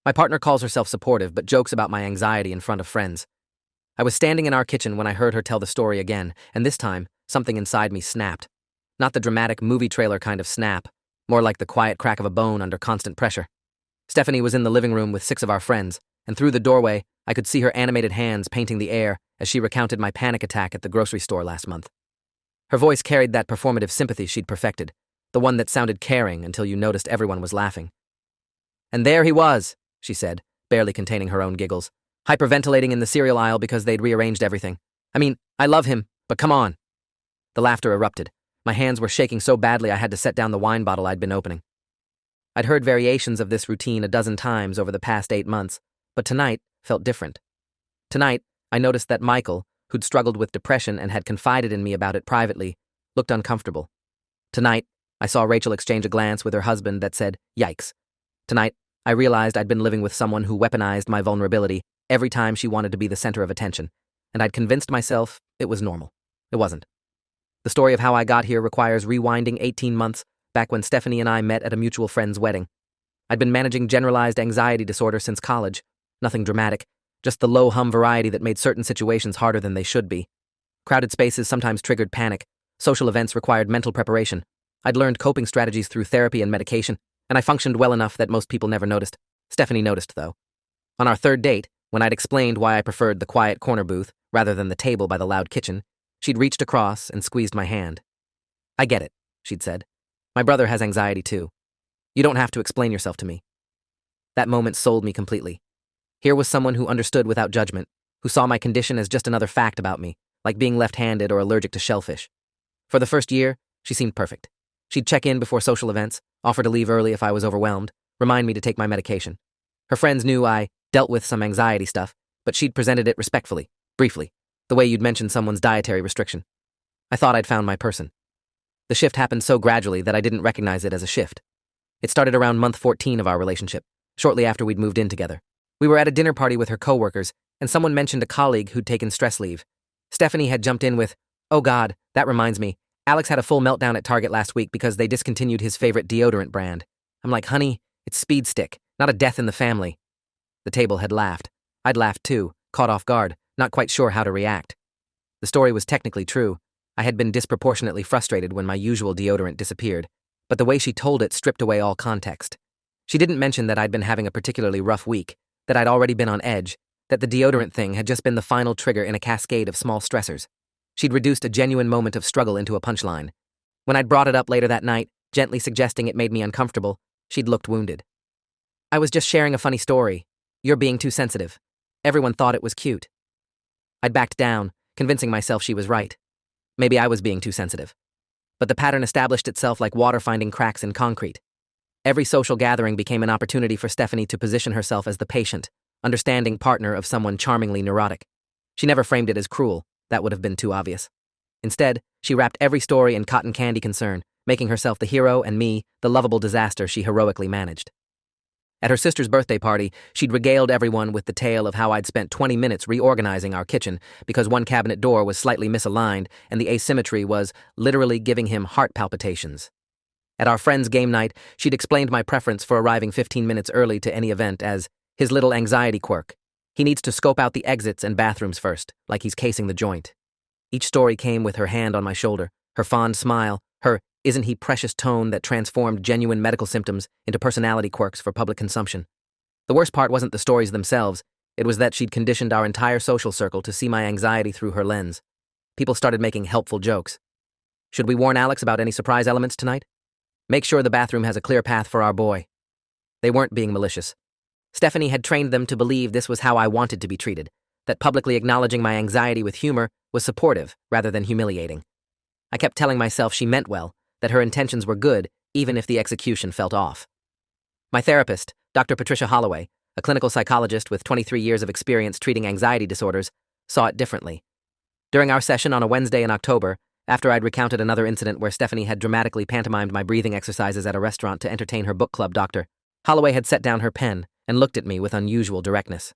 My partner calls herself supportive but jokes about my anxiety in front of friends. I was standing in our kitchen when I heard her tell the story again, and this time, something inside me snapped. Not the dramatic movie trailer kind of snap, more like the quiet crack of a bone under constant pressure. Stephanie was in the living room with 6 of our friends, and through the doorway, I could see her animated hands painting the air as she recounted my panic attack at the grocery store last month. Her voice carried that performative sympathy she'd perfected, the one that sounded caring until you noticed everyone was laughing. "And there he was," she said, barely containing her own giggles, "hyperventilating in the cereal aisle because they'd rearranged everything. I mean, I love him, but come on." The laughter erupted. My hands were shaking so badly I had to set down the wine bottle I'd been opening. I'd heard variations of this routine a dozen times over the past 8 months, but tonight felt different. Tonight, I noticed that Michael, who'd struggled with depression and had confided in me about it privately, looked uncomfortable. Tonight, I saw Rachel exchange a glance with her husband that said, "Yikes." Tonight, I realized I'd been living with someone who weaponized my vulnerability every time she wanted to be the center of attention, and I'd convinced myself it was normal. It wasn't. The story of how I got here requires rewinding 18 months back when Stephanie and I met at a mutual friend's wedding. I'd been managing generalized anxiety disorder since college. Nothing dramatic, just the low-hum variety that made certain situations harder than they should be. Crowded spaces sometimes triggered panic. Social events required mental preparation. I'd learned coping strategies through therapy and medication, and I functioned well enough that most people never noticed. Stephanie noticed, though. On our third date, when I'd explained why I preferred the quiet corner booth rather than the table by the loud kitchen, she'd reached across and squeezed my hand. "I get it," she'd said. "My brother has anxiety too. You don't have to explain yourself to me." That moment sold me completely. Here was someone who understood without judgment, who saw my condition as just another fact about me, like being left-handed or allergic to shellfish. For the first year, she seemed perfect. She'd check in before social events, offer to leave early if I was overwhelmed, remind me to take my medication. Her friends knew I dealt with some anxiety stuff, but she'd presented it respectfully, briefly, the way you'd mention someone's dietary restriction. I thought I'd found my person. The shift happened so gradually that I didn't recognize it as a shift. It started around month 14 of our relationship, shortly after we'd moved in together. We were at a dinner party with her coworkers, and someone mentioned a colleague who'd taken stress leave. Stephanie had jumped in with, "Oh God, that reminds me. Alex had a full meltdown at Target last week because they discontinued his favorite deodorant brand." I'm like, "Honey, it's Speed Stick, not a death in the family." The table had laughed. I'd laughed too, caught off guard, not quite sure how to react. The story was technically true. I had been disproportionately frustrated when my usual deodorant disappeared, but the way she told it stripped away all context. She didn't mention that I'd been having a particularly rough week, that I'd already been on edge, that the deodorant thing had just been the final trigger in a cascade of small stressors. She'd reduced a genuine moment of struggle into a punchline. When I'd brought it up later that night, gently suggesting it made me uncomfortable, she'd looked wounded. "I was just sharing a funny story. You're being too sensitive. Everyone thought it was cute." I'd backed down, convincing myself she was right. Maybe I was being too sensitive. But the pattern established itself like water finding cracks in concrete. Every social gathering became an opportunity for Stephanie to position herself as the patient, understanding partner of someone charmingly neurotic. She never framed it as cruel. That would have been too obvious. Instead, she wrapped every story in cotton candy concern, making herself the hero and me the lovable disaster she heroically managed. At her sister's birthday party, she'd regaled everyone with the tale of how I'd spent 20 minutes reorganizing our kitchen because one cabinet door was slightly misaligned and the asymmetry was literally giving him heart palpitations. At our friend's game night, she'd explained my preference for arriving 15 minutes early to any event as his little anxiety quirk. He needs to scope out the exits and bathrooms first, like he's casing the joint. Each story came with her hand on my shoulder, her fond smile, her "isn't he precious" tone that transformed genuine medical symptoms into personality quirks for public consumption. The worst part wasn't the stories themselves, it was that she'd conditioned our entire social circle to see my anxiety through her lens. People started making helpful jokes. "Should we warn Alex about any surprise elements tonight? Make sure the bathroom has a clear path for our boy." They weren't being malicious. Stephanie had trained them to believe this was how I wanted to be treated, that publicly acknowledging my anxiety with humor was supportive rather than humiliating. I kept telling myself she meant well, that her intentions were good, even if the execution felt off. My therapist, Dr. Patricia Holloway, a clinical psychologist with 23 years of experience treating anxiety disorders, saw it differently. During our session on a Wednesday in October, after I'd recounted another incident where Stephanie had dramatically pantomimed my breathing exercises at a restaurant to entertain her book club doctor, Holloway had set down her pen and looked at me with unusual directness.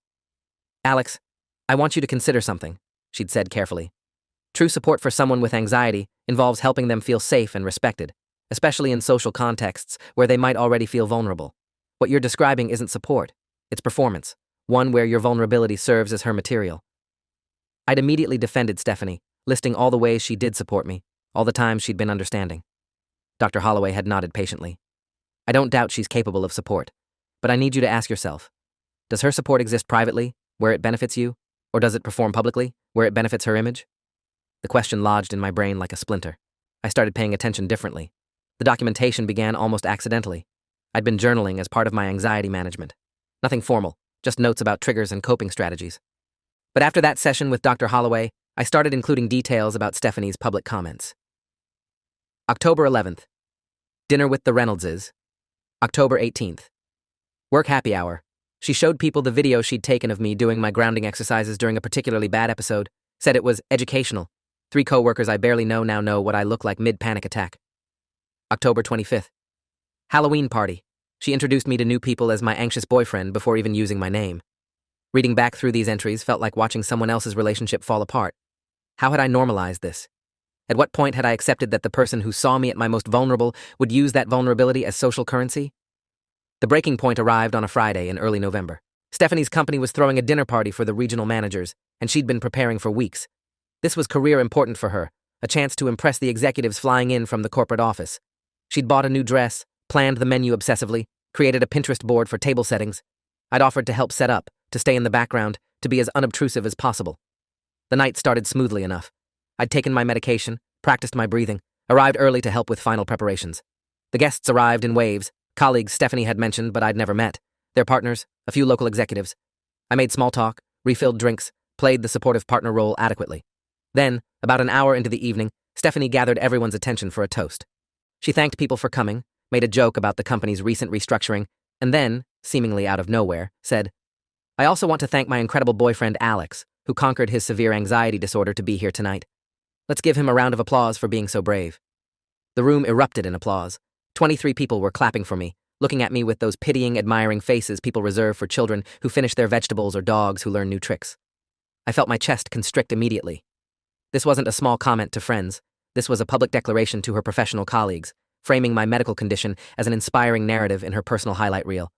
"Alex, I want you to consider something," she'd said carefully. "True support for someone with anxiety involves helping them feel safe and respected, especially in social contexts where they might already feel vulnerable. What you're describing isn't support. It's performance, one where your vulnerability serves as her material. I'd immediately defended Stephanie, listing all the ways she did support me, all the times she'd been understanding. Dr. Holloway had nodded patiently. I don't doubt she's capable of support, but I need you to ask yourself, does her support exist privately, where it benefits you, or does it perform publicly, where it benefits her image? The question lodged in my brain like a splinter. I started paying attention differently. The documentation began almost accidentally. I'd been journaling as part of my anxiety management. Nothing formal, just notes about triggers and coping strategies. But after that session with Dr. Holloway, I started including details about Stephanie's public comments. October 11th. Dinner with the Reynoldses. October 18th. Work happy hour. She showed people the video she'd taken of me doing my grounding exercises during a particularly bad episode, said it was educational. 3 coworkers I barely know now know what I look like mid-panic attack. October 25th. Halloween party. She introduced me to new people as my anxious boyfriend before even using my name. Reading back through these entries felt like watching someone else's relationship fall apart. How had I normalized this? At what point had I accepted that the person who saw me at my most vulnerable would use that vulnerability as social currency? The breaking point arrived on a Friday in early November. Stephanie's company was throwing a dinner party for the regional managers, and she'd been preparing for weeks. This was career important for her, a chance to impress the executives flying in from the corporate office. She'd bought a new dress, planned the menu obsessively, created a Pinterest board for table settings. I'd offered to help set up, to stay in the background, to be as unobtrusive as possible. The night started smoothly enough. I'd taken my medication, practiced my breathing, arrived early to help with final preparations. The guests arrived in waves, colleagues Stephanie had mentioned but I'd never met, their partners, a few local executives. I made small talk, refilled drinks, played the supportive partner role adequately. Then, about an hour into the evening, Stephanie gathered everyone's attention for a toast. She thanked people for coming, made a joke about the company's recent restructuring, and then, seemingly out of nowhere, said, I also want to thank my incredible boyfriend Alex, who conquered his severe anxiety disorder to be here tonight. Let's give him a round of applause for being so brave. The room erupted in applause. 23 people were clapping for me, looking at me with those pitying, admiring faces people reserve for children who finish their vegetables or dogs who learn new tricks. I felt my chest constrict immediately. This wasn't a small comment to friends. This was a public declaration to her professional colleagues, framing my medical condition as an inspiring narrative in her personal highlight reel.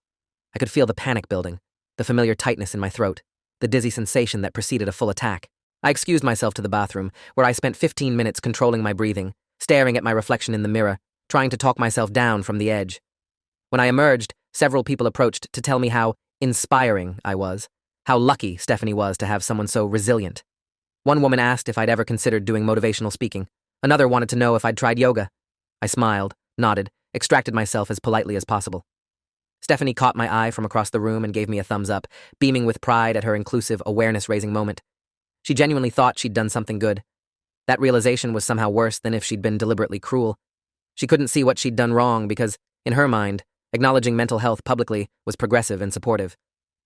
I could feel the panic building, the familiar tightness in my throat, the dizzy sensation that preceded a full attack. I excused myself to the bathroom, where I spent 15 minutes controlling my breathing, staring at my reflection in the mirror, trying to talk myself down from the edge. When I emerged, several people approached to tell me how inspiring I was, how lucky Stephanie was to have someone so resilient. One woman asked if I'd ever considered doing motivational speaking. Another wanted to know if I'd tried yoga. I smiled, nodded, extracted myself as politely as possible. Stephanie caught my eye from across the room and gave me a thumbs up, beaming with pride at her inclusive, awareness-raising moment. She genuinely thought she'd done something good. That realization was somehow worse than if she'd been deliberately cruel. She couldn't see what she'd done wrong because, in her mind, acknowledging mental health publicly was progressive and supportive.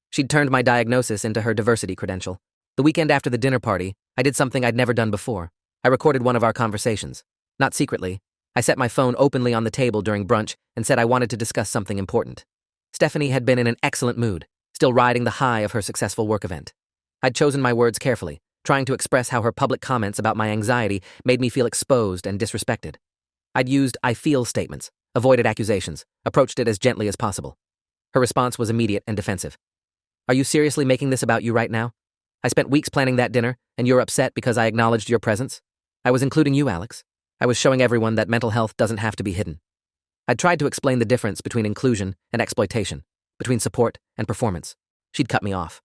She'd turned my diagnosis into her diversity credential. The weekend after the dinner party, I did something I'd never done before. I recorded one of our conversations. Not secretly. I set my phone openly on the table during brunch and said I wanted to discuss something important. Stephanie had been in an excellent mood, still riding the high of her successful work event. I'd chosen my words carefully, trying to express how her public comments about my anxiety made me feel exposed and disrespected. I'd used I feel statements, avoided accusations, approached it as gently as possible. Her response was immediate and defensive. Are you seriously making this about you right now? I spent weeks planning that dinner, and you're upset because I acknowledged your presence? I was including you, Alex. I was showing everyone that mental health doesn't have to be hidden. I'd tried to explain the difference between inclusion and exploitation, between support and performance. She'd cut me off.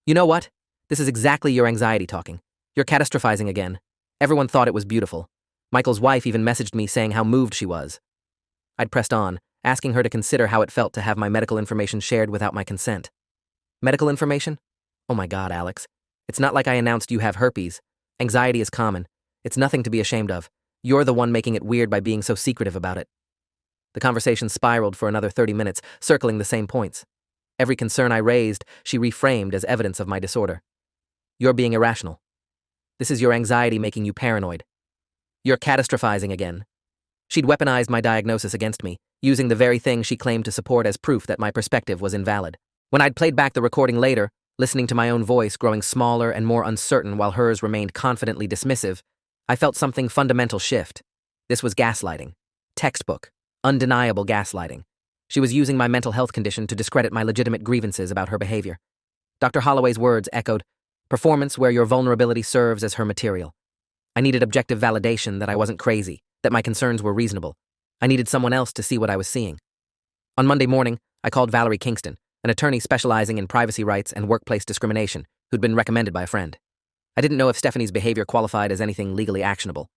You know what? This is exactly your anxiety talking. You're catastrophizing again. Everyone thought it was beautiful. Michael's wife even messaged me saying how moved she was. I'd pressed on, asking her to consider how it felt to have my medical information shared without my consent. Medical information? Oh my God, Alex. It's not like I announced you have herpes. Anxiety is common. It's nothing to be ashamed of. You're the one making it weird by being so secretive about it. The conversation spiraled for another 30 minutes, circling the same points. Every concern I raised, she reframed as evidence of my disorder. You're being irrational. This is your anxiety making you paranoid. You're catastrophizing again. She'd weaponized my diagnosis against me, using the very thing she claimed to support as proof that my perspective was invalid. When I'd played back the recording later, listening to my own voice growing smaller and more uncertain while hers remained confidently dismissive, I felt something fundamental shift. This was gaslighting. Textbook. Undeniable gaslighting. She was using my mental health condition to discredit my legitimate grievances about her behavior. Dr. Holloway's words echoed, "Performance where your vulnerability serves as her material." I needed objective validation that I wasn't crazy, that my concerns were reasonable. I needed someone else to see what I was seeing. On Monday morning, I called Valerie Kingston, an attorney specializing in privacy rights and workplace discrimination, who'd been recommended by a friend. I didn't know if Stephanie's behavior qualified as anything legally actionable.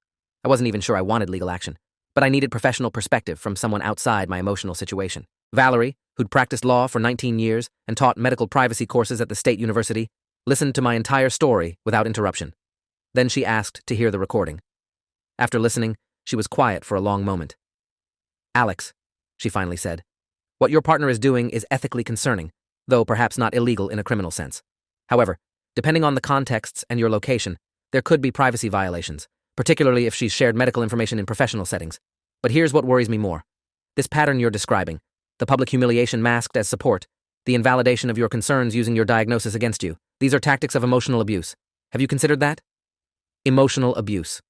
I wasn't even sure I wanted legal action, but I needed professional perspective from someone outside my emotional situation. Valerie, who'd practiced law for 19 years and taught medical privacy courses at the State University, listened to my entire story without interruption. Then she asked to hear the recording. After listening, she was quiet for a long moment. "Alex," she finally said, "what your partner is doing is ethically concerning, though perhaps not illegal in a criminal sense. However, depending on the contexts and your location, there could be privacy violations, particularly if she's shared medical information in professional settings. But here's what worries me more. This pattern you're describing, the public humiliation masked as support, the invalidation of your concerns using your diagnosis against you, these are tactics of emotional abuse. Have you considered that?" Emotional abuse.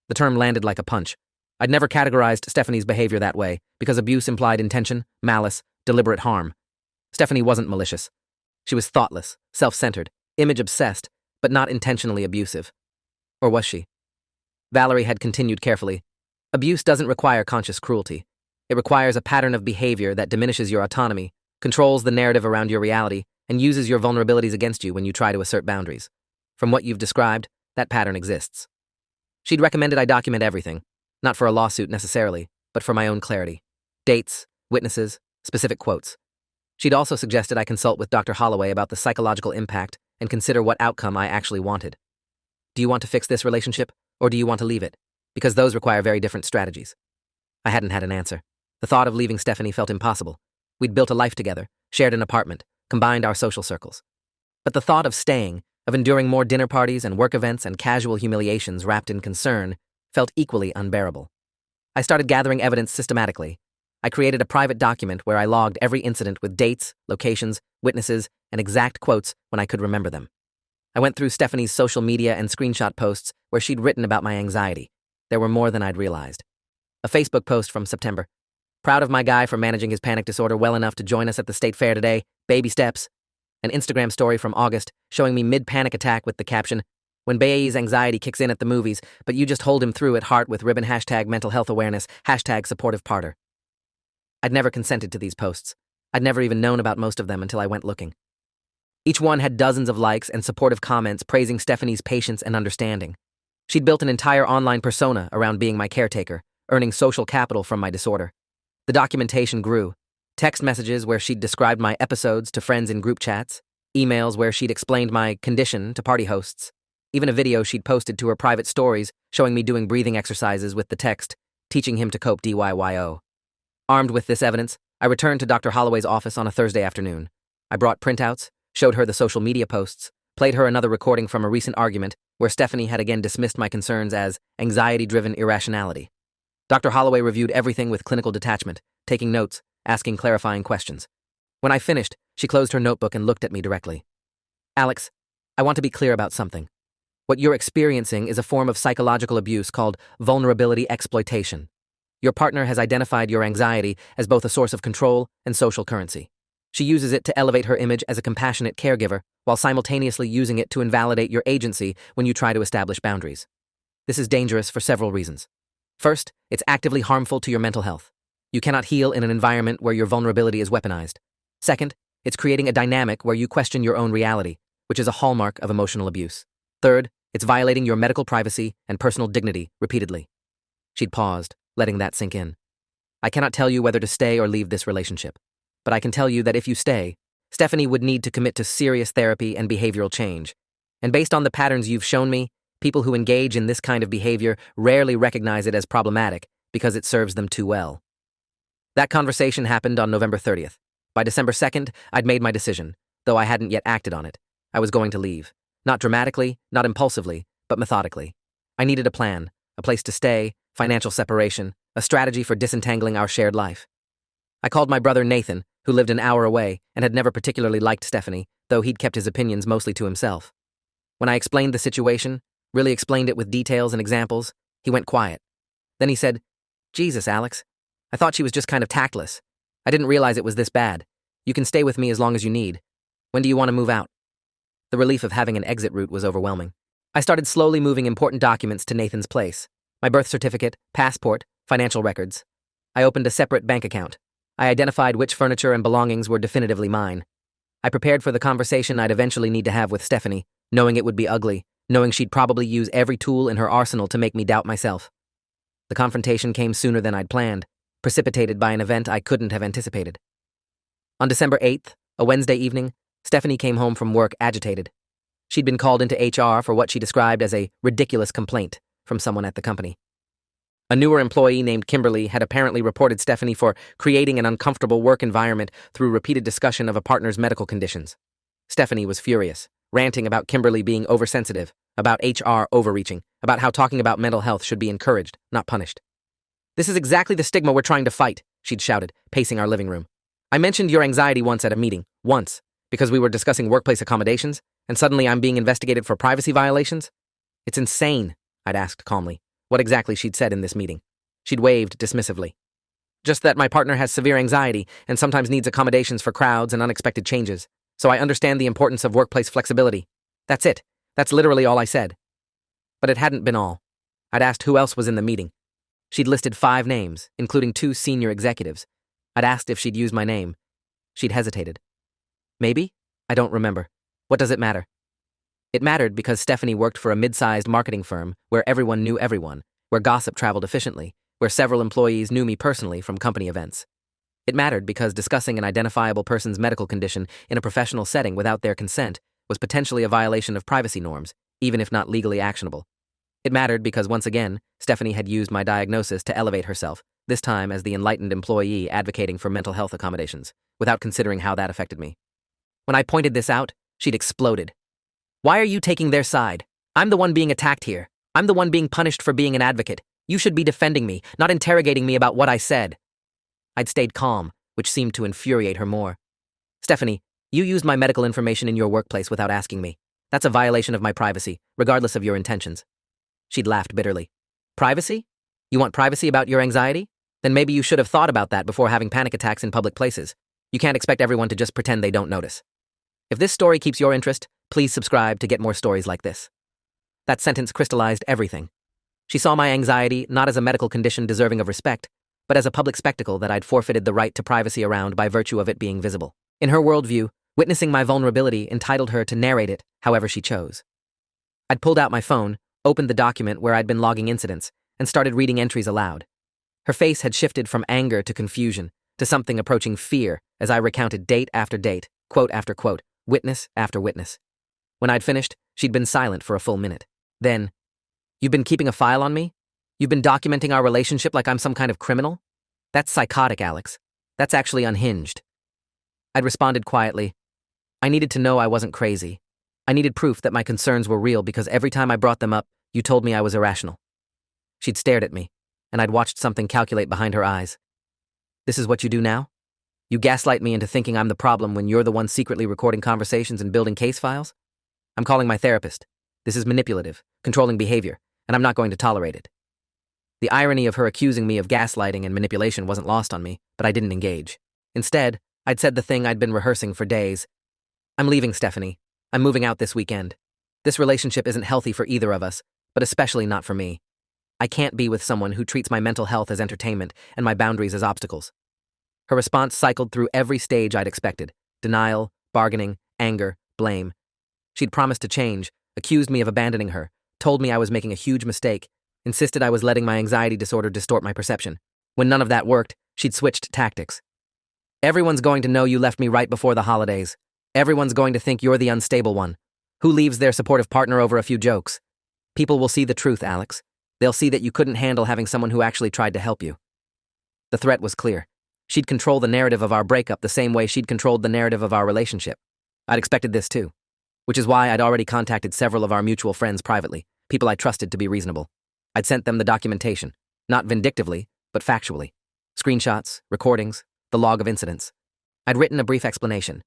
The term landed like a punch. I'd never categorized Stephanie's behavior that way, because abuse implied intention, malice, deliberate harm. Stephanie wasn't malicious. She was thoughtless, self-centered, image-obsessed, but not intentionally abusive. Or was she? Valerie had continued carefully. Abuse doesn't require conscious cruelty. It requires a pattern of behavior that diminishes your autonomy, controls the narrative around your reality, and uses your vulnerabilities against you when you try to assert boundaries. From what you've described, that pattern exists. She'd recommended I document everything, not for a lawsuit necessarily, but for my own clarity. Dates, witnesses, specific quotes. She'd also suggested I consult with Dr. Holloway about the psychological impact and consider what outcome I actually wanted. Do you want to fix this relationship, or do you want to leave it? Because those require very different strategies. I hadn't had an answer. The thought of leaving Stephanie felt impossible. We'd built a life together, shared an apartment, combined our social circles. But the thought of staying, of enduring more dinner parties and work events and casual humiliations wrapped in concern, felt equally unbearable. I started gathering evidence systematically. I created a private document where I logged every incident with dates, locations, witnesses, and exact quotes when I could remember them. I went through Stephanie's social media and screenshot posts where she'd written about my anxiety. There were more than I'd realized. A Facebook post from September. "Proud of my guy for managing his panic disorder well enough to join us at the state fair today. Baby steps." An Instagram story from August showing me mid-panic attack with the caption, "When Bae's anxiety kicks in at the movies, but you just hold him through at heart with ribbon #mental health awareness, #supportive parter." I'd never consented to these posts. I'd never even known about most of them until I went looking. Each one had dozens of likes and supportive comments praising Stephanie's patience and understanding. She'd built an entire online persona around being my caretaker, earning social capital from my disorder. The documentation grew. Text messages where she'd described my episodes to friends in group chats, emails where she'd explained my condition to party hosts, even a video she'd posted to her private stories showing me doing breathing exercises with the text, "Teaching him to cope DYYO." Armed with this evidence, I returned to Dr. Holloway's office on a Thursday afternoon. I brought printouts, showed her the social media posts, played her another recording from a recent argument where Stephanie had again dismissed my concerns as anxiety-driven irrationality. Dr. Holloway reviewed everything with clinical detachment, taking notes, asking clarifying questions. When I finished, she closed her notebook and looked at me directly. "Alex, I want to be clear about something. What you're experiencing is a form of psychological abuse called vulnerability exploitation. Your partner has identified your anxiety as both a source of control and social currency. She uses it to elevate her image as a compassionate caregiver while simultaneously using it to invalidate your agency when you try to establish boundaries. This is dangerous for several reasons. First, it's actively harmful to your mental health. You cannot heal in an environment where your vulnerability is weaponized. Second, it's creating a dynamic where you question your own reality, which is a hallmark of emotional abuse. Third, it's violating your medical privacy and personal dignity repeatedly. She'd paused, letting that sink in. I cannot tell you whether to stay or leave this relationship, but I can tell you that if you stay, Stephanie would need to commit to serious therapy and behavioral change. And based on the patterns you've shown me, people who engage in this kind of behavior rarely recognize it as problematic because it serves them too well. That conversation happened on November 30th. By December 2nd, I'd made my decision, though I hadn't yet acted on it. I was going to leave. Not dramatically, not impulsively, but methodically. I needed a plan, a place to stay, financial separation, a strategy for disentangling our shared life. I called my brother Nathan, who lived an hour away and had never particularly liked Stephanie, though he'd kept his opinions mostly to himself. When I explained the situation, really explained it with details and examples, he went quiet. Then he said, "Jesus, Alex, I thought she was just kind of tactless. I didn't realize it was this bad. You can stay with me as long as you need. When do you want to move out? The relief of having an exit route was overwhelming. I started slowly moving important documents to Nathan's place. My birth certificate, passport, financial records. I opened a separate bank account. I identified which furniture and belongings were definitively mine. I prepared for the conversation I'd eventually need to have with Stephanie, knowing it would be ugly, knowing she'd probably use every tool in her arsenal to make me doubt myself. The confrontation came sooner than I'd planned, precipitated by an event I couldn't have anticipated. On December 8th, a Wednesday evening, Stephanie came home from work agitated. She'd been called into HR for what she described as a ridiculous complaint from someone at the company. A newer employee named Kimberly had apparently reported Stephanie for creating an uncomfortable work environment through repeated discussion of a partner's medical conditions. Stephanie was furious, ranting about Kimberly being oversensitive, about HR overreaching, about how talking about mental health should be encouraged, not punished. "This is exactly the stigma we're trying to fight," she'd shouted, pacing our living room. "I mentioned your anxiety once at a meeting, once, because we were discussing workplace accommodations, and suddenly I'm being investigated for privacy violations? It's insane," I'd asked calmly, what exactly she'd said in this meeting. She'd waved dismissively. "Just that my partner has severe anxiety and sometimes needs accommodations for crowds and unexpected changes, so I understand the importance of workplace flexibility. That's it. That's literally all I said." But it hadn't been all. I'd asked who else was in the meeting. She'd listed 5 names, including 2 senior executives. I'd asked if she'd used my name. She'd hesitated. "Maybe? I don't remember. What does it matter?" It mattered because Stephanie worked for a mid-sized marketing firm where everyone knew everyone, where gossip traveled efficiently, where several employees knew me personally from company events. It mattered because discussing an identifiable person's medical condition in a professional setting without their consent was potentially a violation of privacy norms, even if not legally actionable. It mattered because, once again, Stephanie had used my diagnosis to elevate herself, this time as the enlightened employee advocating for mental health accommodations, without considering how that affected me. When I pointed this out, she'd exploded. "Why are you taking their side? I'm the one being attacked here. I'm the one being punished for being an advocate. You should be defending me, not interrogating me about what I said." I'd stayed calm, which seemed to infuriate her more. "Stephanie, you used my medical information in your workplace without asking me. That's a violation of my privacy, regardless of your intentions." She'd laughed bitterly. "Privacy? You want privacy about your anxiety? Then maybe you should have thought about that before having panic attacks in public places. You can't expect everyone to just pretend they don't notice. If this story keeps your interest, please subscribe to get more stories like this." That sentence crystallized everything. She saw my anxiety not as a medical condition deserving of respect, but as a public spectacle that I'd forfeited the right to privacy around by virtue of it being visible. In her worldview, witnessing my vulnerability entitled her to narrate it however she chose. I'd pulled out my phone, opened the document where I'd been logging incidents, and started reading entries aloud. Her face had shifted from anger to confusion, to something approaching fear as I recounted date after date, quote after quote, witness after witness. When I'd finished, she'd been silent for a full minute. Then, "You've been keeping a file on me? You've been documenting our relationship like I'm some kind of criminal? That's psychotic, Alex. That's actually unhinged." I'd responded quietly. I needed to know I wasn't crazy. I needed proof that my concerns were real because every time I brought them up, you told me I was irrational. She'd stared at me, and I'd watched something calculate behind her eyes. "This is what you do now? You gaslight me into thinking I'm the problem when you're the one secretly recording conversations and building case files? I'm calling my therapist. This is manipulative, controlling behavior, and I'm not going to tolerate it." The irony of her accusing me of gaslighting and manipulation wasn't lost on me, but I didn't engage. Instead, I'd said the thing I'd been rehearsing for days. "I'm leaving, Stephanie. I'm moving out this weekend. This relationship isn't healthy for either of us, but especially not for me. I can't be with someone who treats my mental health as entertainment and my boundaries as obstacles." Her response cycled through every stage I'd expected: denial, bargaining, anger, blame. She'd promised to change, accused me of abandoning her, told me I was making a huge mistake, insisted I was letting my anxiety disorder distort my perception. When none of that worked, she'd switched tactics. "Everyone's going to know you left me right before the holidays. Everyone's going to think you're the unstable one. Who leaves their supportive partner over a few jokes? People will see the truth, Alex. They'll see that you couldn't handle having someone who actually tried to help you." The threat was clear. She'd control the narrative of our breakup the same way she'd controlled the narrative of our relationship. I'd expected this too, which is why I'd already contacted several of our mutual friends privately, people I trusted to be reasonable. I'd sent them the documentation, not vindictively, but factually. Screenshots, recordings, the log of incidents. I'd written a brief explanation.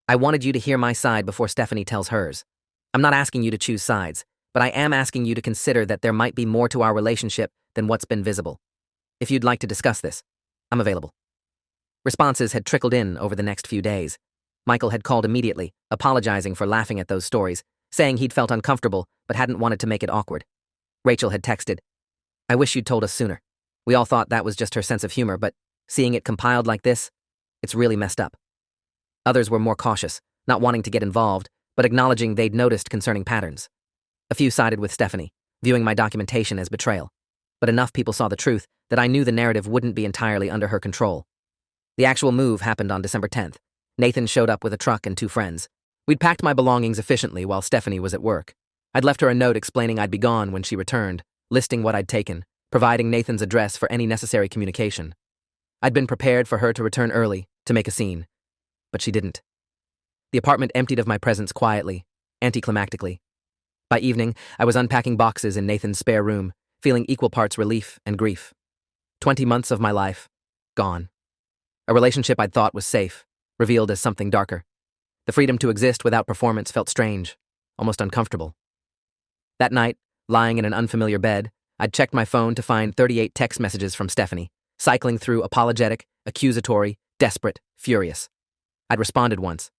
I wanted you to hear my side before Stephanie tells hers. I'm not asking you to choose sides, but I am asking you to consider that there might be more to our relationship than what's been visible. If you'd like to discuss this, I'm available. Responses had trickled in over the next few days. Michael had called immediately, apologizing for laughing at those stories, saying he'd felt uncomfortable but hadn't wanted to make it awkward. Rachel had texted, "I wish you'd told us sooner. We all thought that was just her sense of humor, but seeing it compiled like this, it's really messed up." Others were more cautious, not wanting to get involved, but acknowledging they'd noticed concerning patterns. A few sided with Stephanie, viewing my documentation as betrayal. But enough people saw the truth that I knew the narrative wouldn't be entirely under her control. The actual move happened on December 10th. Nathan showed up with a truck and 2 friends. We'd packed my belongings efficiently while Stephanie was at work. I'd left her a note explaining I'd be gone when she returned, listing what I'd taken, providing Nathan's address for any necessary communication. I'd been prepared for her to return early, to make a scene. But she didn't. The apartment emptied of my presence quietly, anticlimactically. By evening, I was unpacking boxes in Nathan's spare room, feeling equal parts relief and grief. 20 months of my life, gone. A relationship I'd thought was safe, revealed as something darker. The freedom to exist without performance felt strange, almost uncomfortable. That night, lying in an unfamiliar bed, I'd checked my phone to find 38 text messages from Stephanie, cycling through apologetic, accusatory, desperate, furious. I'd responded once.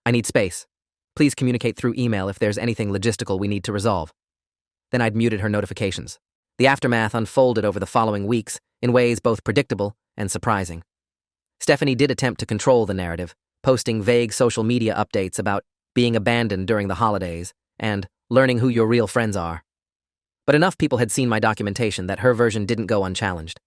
"I need space. Please communicate through email if there's anything logistical we need to resolve." Then I'd muted her notifications. The aftermath unfolded over the following weeks in ways both predictable and surprising. Stephanie did attempt to control the narrative, posting vague social media updates about being abandoned during the holidays and learning who your real friends are. But enough people had seen my documentation that her version didn't go unchallenged.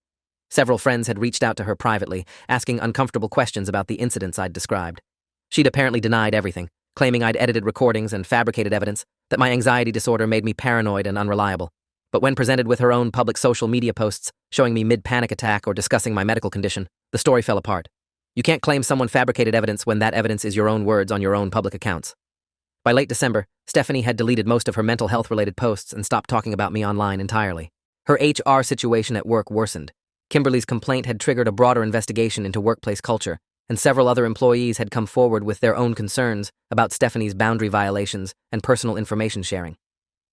Several friends had reached out to her privately, asking uncomfortable questions about the incidents I'd described. She'd apparently denied everything, claiming I'd edited recordings and fabricated evidence, that my anxiety disorder made me paranoid and unreliable. But when presented with her own public social media posts showing me mid-panic attack or discussing my medical condition, the story fell apart. You can't claim someone fabricated evidence when that evidence is your own words on your own public accounts. By late December, Stephanie had deleted most of her mental health-related posts and stopped talking about me online entirely. Her HR situation at work worsened. Kimberly's complaint had triggered a broader investigation into workplace culture, and several other employees had come forward with their own concerns about Stephanie's boundary violations and personal information sharing.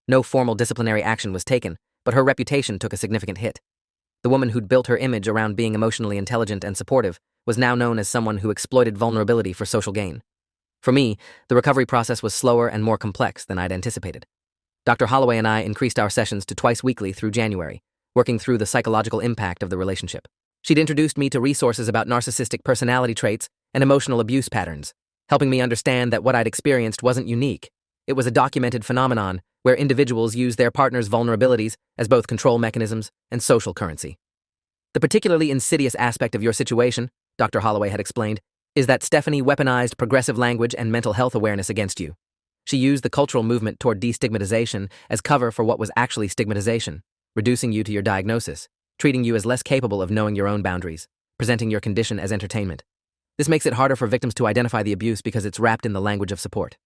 No formal disciplinary action was taken, but her reputation took a significant hit. The woman who'd built her image around being emotionally intelligent and supportive was now known as someone who exploited vulnerability for social gain. For me, the recovery process was slower and more complex than I'd anticipated. Dr. Holloway and I increased our sessions to twice weekly through January, working through the psychological impact of the relationship. She'd introduced me to resources about narcissistic personality traits and emotional abuse patterns, helping me understand that what I'd experienced wasn't unique. It was a documented phenomenon where individuals use their partner's vulnerabilities as both control mechanisms and social currency. The particularly insidious aspect of your situation, Dr. Holloway had explained, is that Stephanie weaponized progressive language and mental health awareness against you. She used the cultural movement toward destigmatization as cover for what was actually stigmatization, reducing you to your diagnosis, treating you as less capable of knowing your own boundaries, presenting your condition as entertainment. This makes it harder for victims to identify the abuse because it's wrapped in the language of support.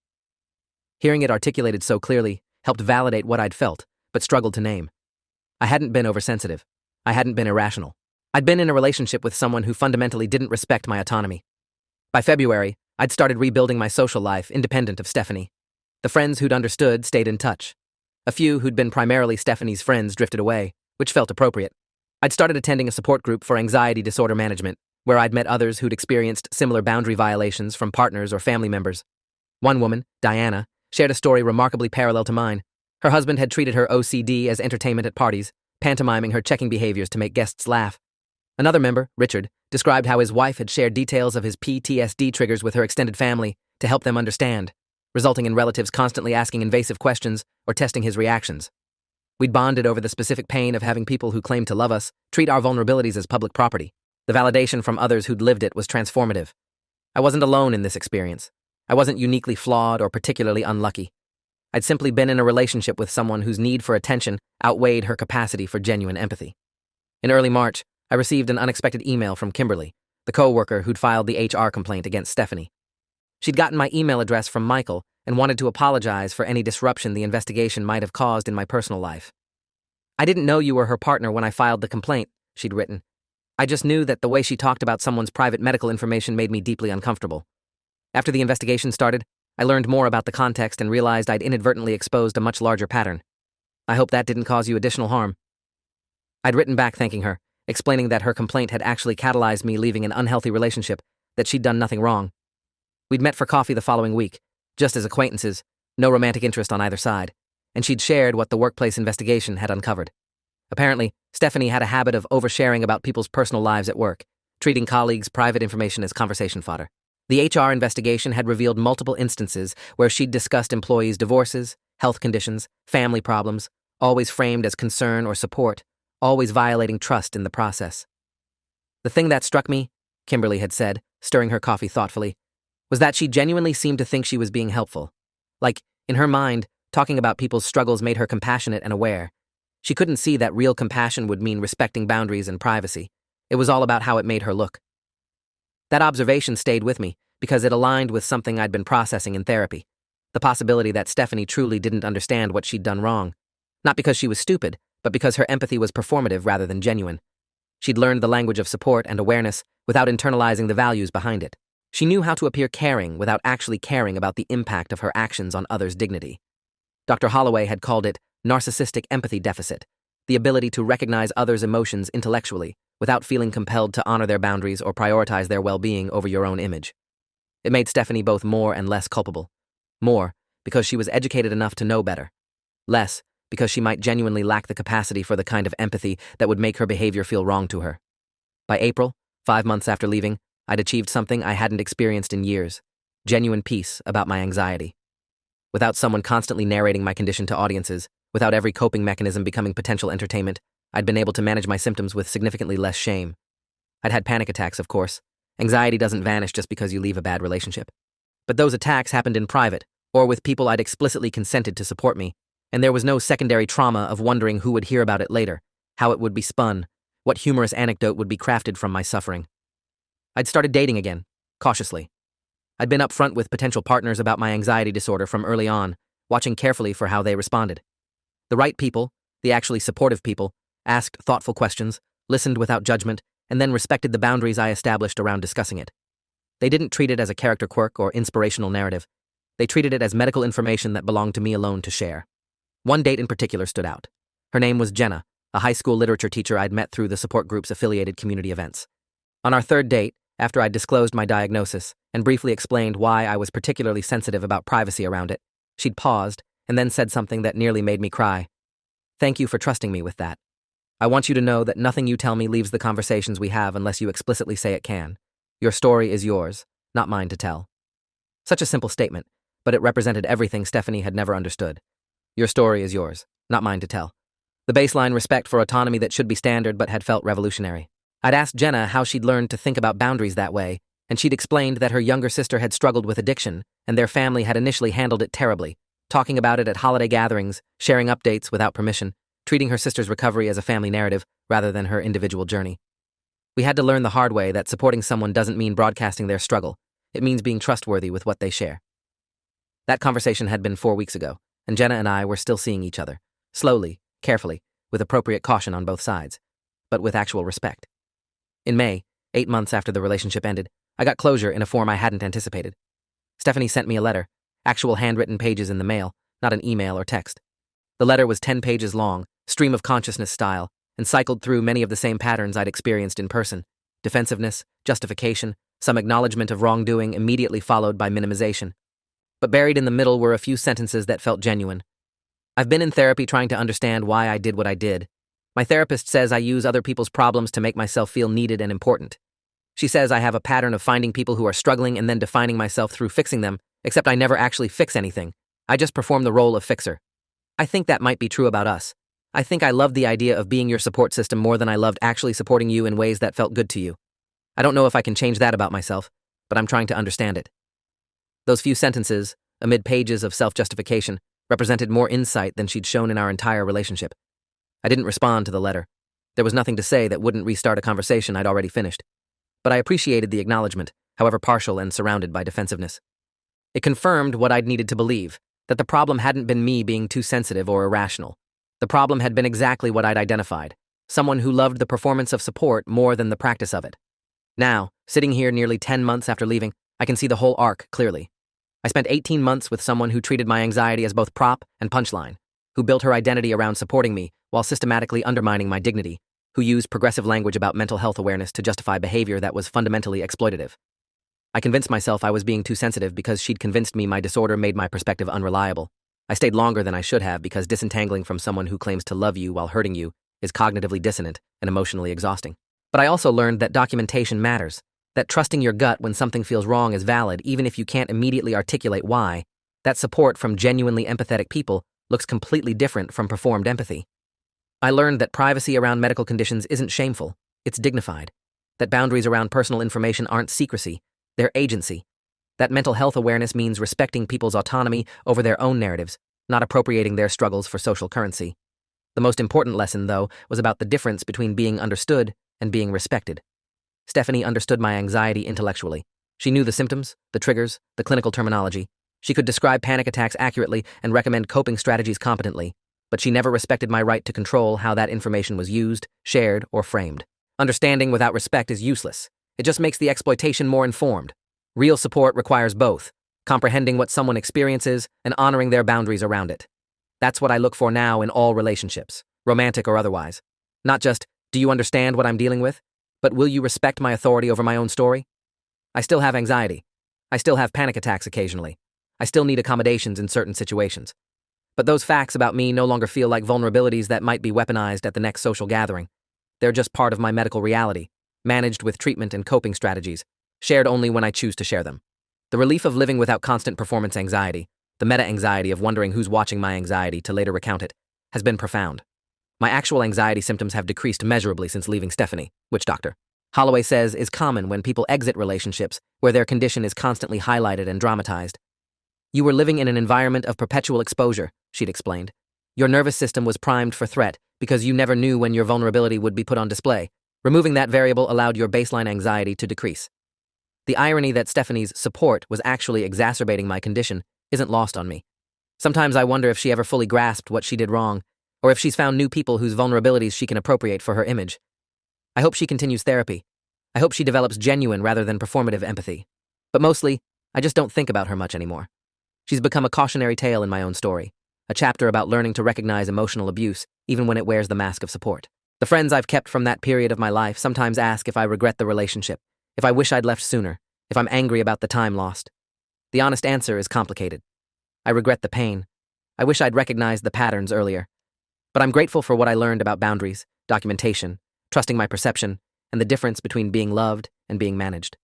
Hearing it articulated so clearly helped validate what I'd felt, but struggled to name. I hadn't been oversensitive. I hadn't been irrational. I'd been in a relationship with someone who fundamentally didn't respect my autonomy. By February, I'd started rebuilding my social life independent of Stephanie. The friends who'd understood stayed in touch. A few who'd been primarily Stephanie's friends drifted away, which felt appropriate. I'd started attending a support group for anxiety disorder management, where I'd met others who'd experienced similar boundary violations from partners or family members. One woman, Diana, shared a story remarkably parallel to mine. Her husband had treated her OCD as entertainment at parties, pantomiming her checking behaviors to make guests laugh. Another member, Richard, described how his wife had shared details of his PTSD triggers with her extended family to help them understand, resulting in relatives constantly asking invasive questions or testing his reactions. We'd bonded over the specific pain of having people who claimed to love us treat our vulnerabilities as public property. The validation from others who'd lived it was transformative. I wasn't alone in this experience. I wasn't uniquely flawed or particularly unlucky. I'd simply been in a relationship with someone whose need for attention outweighed her capacity for genuine empathy. In early March, I received an unexpected email from Kimberly, the co-worker who'd filed the HR complaint against Stephanie. She'd gotten my email address from Michael and wanted to apologize for any disruption the investigation might have caused in my personal life. "I didn't know you were her partner when I filed the complaint," she'd written. "I just knew that the way she talked about someone's private medical information made me deeply uncomfortable. After the investigation started, I learned more about the context and realized I'd inadvertently exposed a much larger pattern. I hope that didn't cause you additional harm." I'd written back thanking her, explaining that her complaint had actually catalyzed me leaving an unhealthy relationship, that she'd done nothing wrong. We'd met for coffee the following week, just as acquaintances, no romantic interest on either side, and she'd shared what the workplace investigation had uncovered. Apparently, Stephanie had a habit of oversharing about people's personal lives at work, treating colleagues' private information as conversation fodder. The HR investigation had revealed multiple instances where she'd discussed employees' divorces, health conditions, family problems, always framed as concern or support, always violating trust in the process. The thing that struck me, Kimberly had said, stirring her coffee thoughtfully, was that she genuinely seemed to think she was being helpful. Like, in her mind, talking about people's struggles made her compassionate and aware. She couldn't see that real compassion would mean respecting boundaries and privacy. It was all about how it made her look. That observation stayed with me because it aligned with something I'd been processing in therapy, the possibility that Stephanie truly didn't understand what she'd done wrong. Not because she was stupid, but because her empathy was performative rather than genuine. She'd learned the language of support and awareness without internalizing the values behind it. She knew how to appear caring without actually caring about the impact of her actions on others' dignity. Dr. Holloway had called it narcissistic empathy deficit, the ability to recognize others' emotions intellectually without feeling compelled to honor their boundaries or prioritize their well-being over your own image. It made Stephanie both more and less culpable. More, because she was educated enough to know better. Less, because she might genuinely lack the capacity for the kind of empathy that would make her behavior feel wrong to her. By April, 5 months after leaving, I'd achieved something I hadn't experienced in years: genuine peace about my anxiety. Without someone constantly narrating my condition to audiences, without every coping mechanism becoming potential entertainment, I'd been able to manage my symptoms with significantly less shame. I'd had panic attacks, of course. Anxiety doesn't vanish just because you leave a bad relationship. But those attacks happened in private, or with people I'd explicitly consented to support me, and there was no secondary trauma of wondering who would hear about it later, how it would be spun, what humorous anecdote would be crafted from my suffering. I'd started dating again, cautiously. I'd been upfront with potential partners about my anxiety disorder from early on, watching carefully for how they responded. The right people, the actually supportive people, asked thoughtful questions, listened without judgment, and then respected the boundaries I established around discussing it. They didn't treat it as a character quirk or inspirational narrative. They treated it as medical information that belonged to me alone to share. One date in particular stood out. Her name was Jenna, a high school literature teacher I'd met through the support group's affiliated community events. On our third date, after I'd disclosed my diagnosis and briefly explained why I was particularly sensitive about privacy around it, she'd paused and then said something that nearly made me cry. "Thank you for trusting me with that. I want you to know that nothing you tell me leaves the conversations we have unless you explicitly say it can. Your story is yours, not mine to tell." Such a simple statement, but it represented everything Stephanie had never understood. Your story is yours, not mine to tell. The baseline respect for autonomy that should be standard but had felt revolutionary. I'd asked Jenna how she'd learned to think about boundaries that way, and she'd explained that her younger sister had struggled with addiction, and their family had initially handled it terribly, talking about it at holiday gatherings, sharing updates without permission, treating her sister's recovery as a family narrative rather than her individual journey. We had to learn the hard way that supporting someone doesn't mean broadcasting their struggle. It means being trustworthy with what they share. That conversation had been 4 weeks ago, and Jenna and I were still seeing each other, slowly, carefully, with appropriate caution on both sides, but with actual respect. In May, 8 months after the relationship ended, I got closure in a form I hadn't anticipated. Stephanie sent me a letter, actual handwritten pages in the mail, not an email or text. The letter was 10 pages long, stream of consciousness style, and cycled through many of the same patterns I'd experienced in person: defensiveness, justification, some acknowledgement of wrongdoing immediately followed by minimization. But buried in the middle were a few sentences that felt genuine. "I've been in therapy trying to understand why I did what I did. My therapist says I use other people's problems to make myself feel needed and important. She says I have a pattern of finding people who are struggling and then defining myself through fixing them, except I never actually fix anything. I just perform the role of fixer. I think that might be true about us. I think I loved the idea of being your support system more than I loved actually supporting you in ways that felt good to you. I don't know if I can change that about myself, but I'm trying to understand it." Those few sentences, amid pages of self-justification, represented more insight than she'd shown in our entire relationship. I didn't respond to the letter. There was nothing to say that wouldn't restart a conversation I'd already finished. But I appreciated the acknowledgement, however partial and surrounded by defensiveness. It confirmed what I'd needed to believe, that the problem hadn't been me being too sensitive or irrational. The problem had been exactly what I'd identified: someone who loved the performance of support more than the practice of it. Now, sitting here nearly 10 months after leaving, I can see the whole arc clearly. I spent 18 months with someone who treated my anxiety as both prop and punchline, who built her identity around supporting me while systematically undermining my dignity, who used progressive language about mental health awareness to justify behavior that was fundamentally exploitative. I convinced myself I was being too sensitive because she'd convinced me my disorder made my perspective unreliable. I stayed longer than I should have because disentangling from someone who claims to love you while hurting you is cognitively dissonant and emotionally exhausting. But I also learned that documentation matters, that trusting your gut when something feels wrong is valid even if you can't immediately articulate why, that support from genuinely empathetic people looks completely different from performed empathy. I learned that privacy around medical conditions isn't shameful, it's dignified, that boundaries around personal information aren't secrecy, they're agency, that mental health awareness means respecting people's autonomy over their own narratives, not appropriating their struggles for social currency. The most important lesson, though, was about the difference between being understood and being respected. Stephanie understood my anxiety intellectually. She knew the symptoms, the triggers, the clinical terminology. She could describe panic attacks accurately and recommend coping strategies competently, but she never respected my right to control how that information was used, shared, or framed. Understanding without respect is useless. It just makes the exploitation more informed. Real support requires both, comprehending what someone experiences and honoring their boundaries around it. That's what I look for now in all relationships, romantic or otherwise. Not just, do you understand what I'm dealing with? But will you respect my authority over my own story? I still have anxiety. I still have panic attacks occasionally. I still need accommodations in certain situations. But those facts about me no longer feel like vulnerabilities that might be weaponized at the next social gathering. They're just part of my medical reality, managed with treatment and coping strategies, shared only when I choose to share them. The relief of living without constant performance anxiety, the meta-anxiety of wondering who's watching my anxiety to later recount it, has been profound. My actual anxiety symptoms have decreased measurably since leaving Stephanie, which Dr. Holloway says is common when people exit relationships where their condition is constantly highlighted and dramatized. You were living in an environment of perpetual exposure, she'd explained. Your nervous system was primed for threat because you never knew when your vulnerability would be put on display. Removing that variable allowed your baseline anxiety to decrease. The irony that Stephanie's support was actually exacerbating my condition isn't lost on me. Sometimes I wonder if she ever fully grasped what she did wrong, or if she's found new people whose vulnerabilities she can appropriate for her image. I hope she continues therapy. I hope she develops genuine rather than performative empathy. But mostly, I just don't think about her much anymore. She's become a cautionary tale in my own story, a chapter about learning to recognize emotional abuse even when it wears the mask of support. The friends I've kept from that period of my life sometimes ask if I regret the relationship, if I wish I'd left sooner, if I'm angry about the time lost. The honest answer is complicated. I regret the pain. I wish I'd recognized the patterns earlier. But I'm grateful for what I learned about boundaries, documentation, trusting my perception, and the difference between being loved and being managed.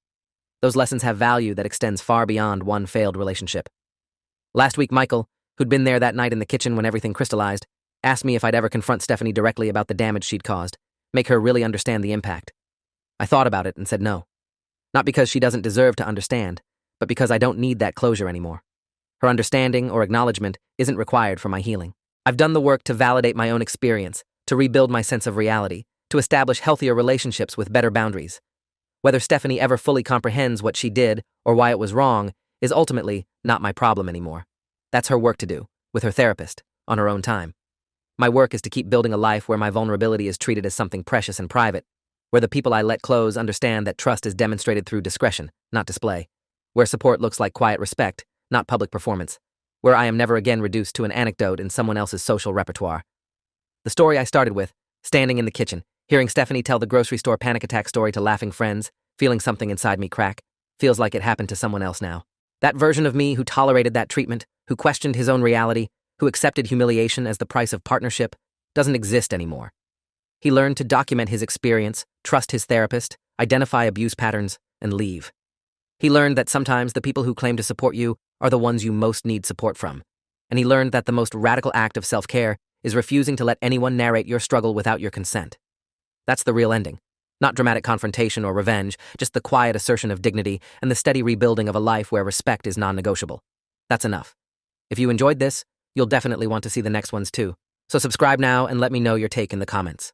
Those lessons have value that extends far beyond one failed relationship. Last week, Michael, who'd been there that night in the kitchen when everything crystallized, asked me if I'd ever confront Stephanie directly about the damage she'd caused, make her really understand the impact. I thought about it and said no. Not because she doesn't deserve to understand, but because I don't need that closure anymore. Her understanding or acknowledgement isn't required for my healing. I've done the work to validate my own experience, to rebuild my sense of reality, to establish healthier relationships with better boundaries. Whether Stephanie ever fully comprehends what she did or why it was wrong is ultimately not my problem anymore. That's her work to do, with her therapist, on her own time. My work is to keep building a life where my vulnerability is treated as something precious and private, where the people I let close understand that trust is demonstrated through discretion, not display, where support looks like quiet respect, not public performance, where I am never again reduced to an anecdote in someone else's social repertoire. The story I started with, standing in the kitchen, hearing Stephanie tell the grocery store panic attack story to laughing friends, feeling something inside me crack, feels like it happened to someone else now. That version of me who tolerated that treatment, who questioned his own reality, who accepted humiliation as the price of partnership, doesn't exist anymore. He learned to document his experience, trust his therapist, identify abuse patterns, and leave. He learned that sometimes the people who claim to support you are the ones you most need support from. And he learned that the most radical act of self-care is refusing to let anyone narrate your struggle without your consent. That's the real ending. Not dramatic confrontation or revenge, just the quiet assertion of dignity and the steady rebuilding of a life where respect is non-negotiable. That's enough. If you enjoyed this, you'll definitely want to see the next ones too. So subscribe now and let me know your take in the comments.